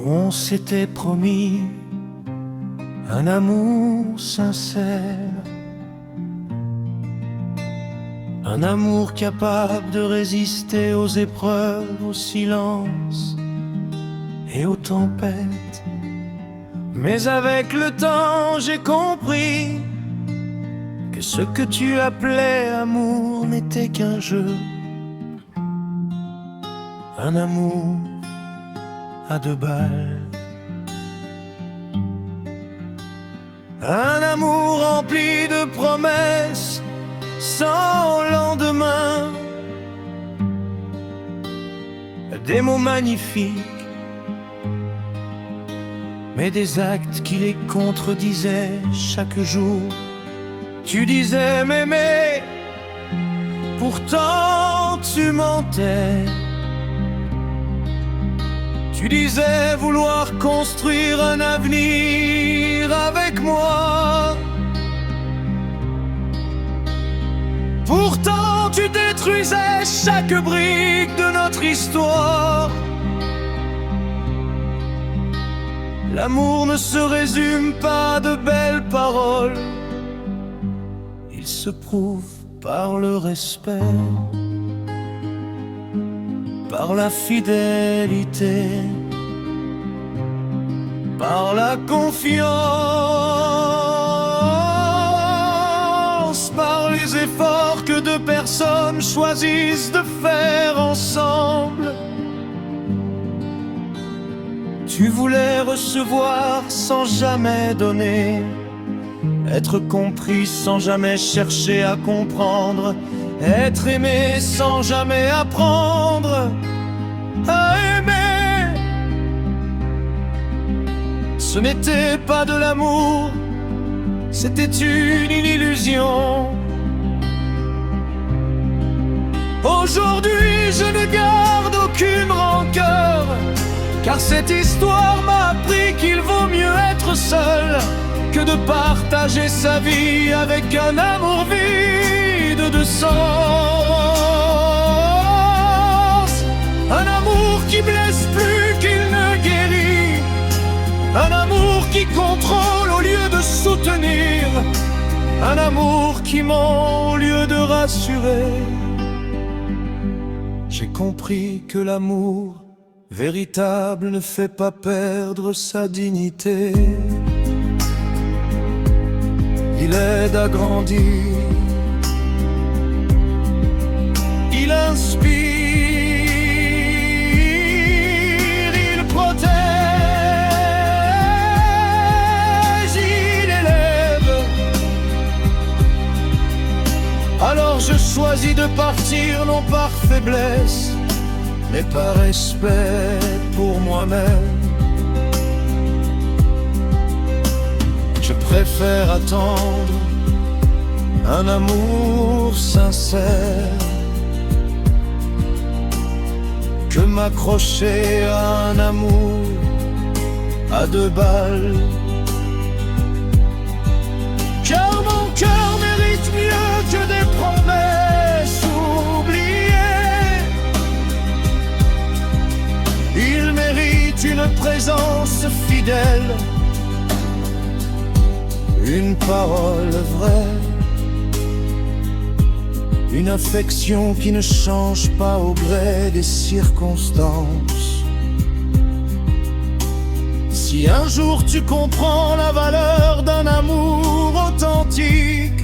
On s'était promis un amour sincère, un amour capable de résister aux épreuves, au silence et aux tempêtes. Mais avec le temps, j'ai compris que ce que tu appelais amour n'était qu'un jeu, un amour à 2 balles. Un amour rempli de promesses sans lendemain, des mots magnifiques, mais des actes qui les contredisaient chaque jour. Tu disais m'aimer, pourtant tu mentais. Tu disais vouloir construire un avenir avec moi. Pourtant tu détruisais chaque brique de notre histoire. L'amour ne se résume pas à de belles paroles, il se prouve par le respect, par la fidélité, par la confiance, par les efforts que 2 personnes choisissent de faire ensemble. Tu voulais recevoir sans jamais donner, être compris sans jamais chercher à comprendre, être aimé sans jamais apprendre à aimer. Ce n'était pas de l'amour, c'était une illusion. Aujourd'hui, je ne garde aucune rancœur, car cette histoire m'a appris qu'il vaut mieux être seul que de partager sa vie avec un amour vide de sens. Un amour qui blesse plus qu'il ne guérit, un amour qui contrôle au lieu de soutenir, un amour qui ment au lieu de rassurer. J'ai compris que l'amour véritable ne fait pas perdre sa dignité. Il aide à grandir, il inspire, il protège, il élève. Alors je choisis de partir non par faiblesse, mais par respect pour moi-même. Je préfère attendre un amour sincère que m'accrocher à un amour à 2 balles. Car mon cœur mérite mieux que des promesses oubliées. Il mérite une présence fidèle, une parole vraie, une affection qui ne change pas au gré des circonstances. Si un jour tu comprends la valeur d'un amour authentique,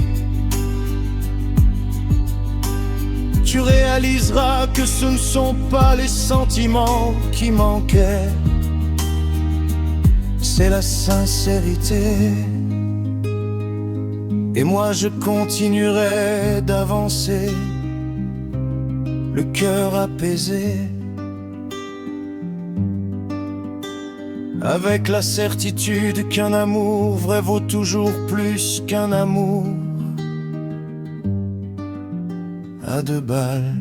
tu réaliseras que ce ne sont pas les sentiments qui manquaient, c'est la sincérité. Et moi je continuerai d'avancer, le cœur apaisé, avec la certitude qu'un amour vrai vaut toujours plus qu'un amour à 2 balles.